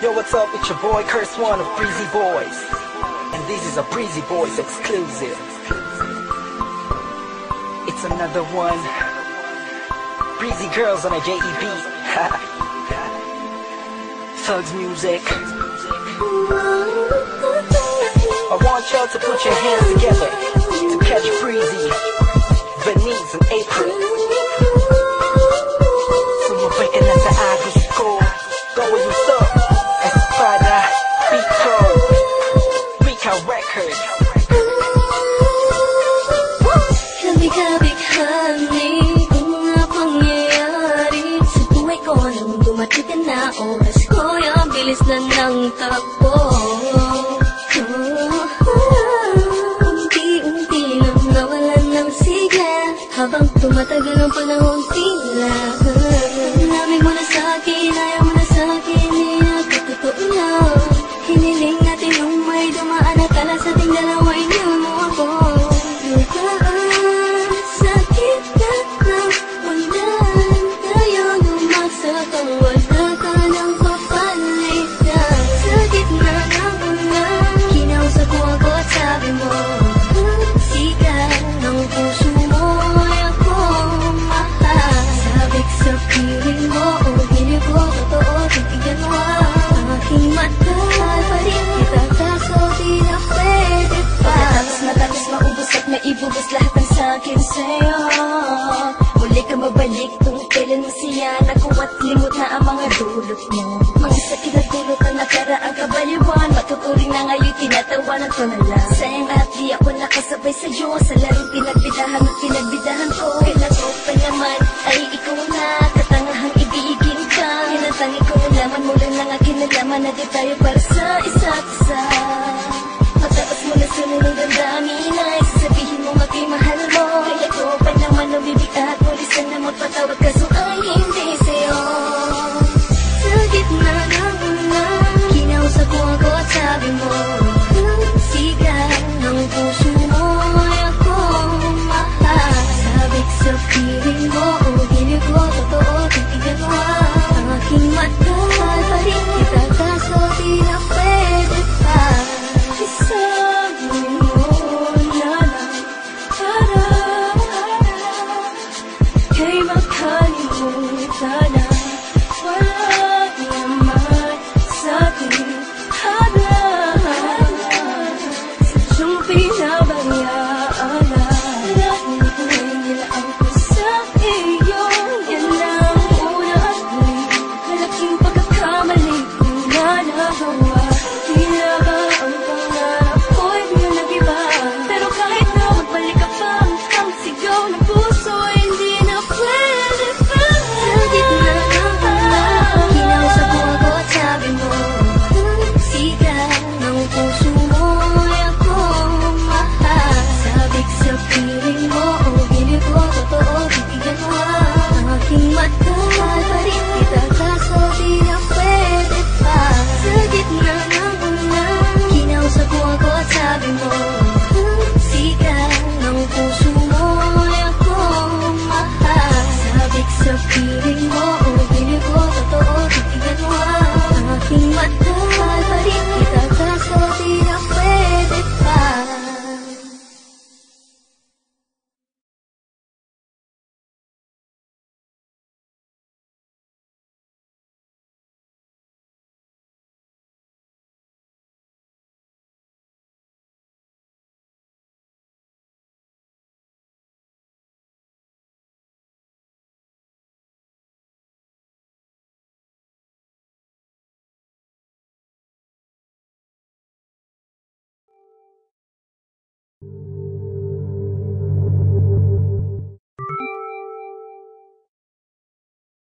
Yo, what's up? It's your boy Curse One of Breezy Boys, and this is a Breezy Boys exclusive. It's another one. Breezy Girls on a JEB. Thugs music. I want y'all to put your hands together to catch Breezy, Venice, and April. Sumabay ka na sa agos ko. Go with you up. Espada, Beat Pro, Mika Records. Kabi-kabi-kami kung nga pangyayari sa buhay ko nang dumating ka na oras ko. Ang bilis na ng takbo. Unti-unti nang nawalan ng sigla habang tumatagal ang panahon tila. Namin mo na sa'kin, ayaw mo na sa'kin, nakatotoo lang. Hiniling natin nung may dumaan at tala sa ating dalawa, inyo mo ako. Luhaan, sakit na nawalan tayo lumasak ang wala ka ng papalitan. Sa gitna ng ulan, kinausap mo ako at sabi mo, sikat ng puso mo ay ako mahal. Sabik sa piling mo, o hindi ko totoo, tignan mo ang aking mata. Pa rin kita kaso di na pwede pa. Matapos maubos at maibubos lahat ng sakin sa'yo. Muli ka mabalik kung kailan masaya na ko at limot na ang mga dulot mo. Mga sakit na dulot na nakaraang kabaliwan, matuturing na ngayon tinatawanan ko na lang. Sayang at di ako nakasabay sa'yo sa larong pinagbidahan at pinagbidahan ko. Kailan ko pa naman ay ikaw na katangahang ibigin ka. Yan ang tangi ko nalaman mo lang ang aking nalaman na di tayo para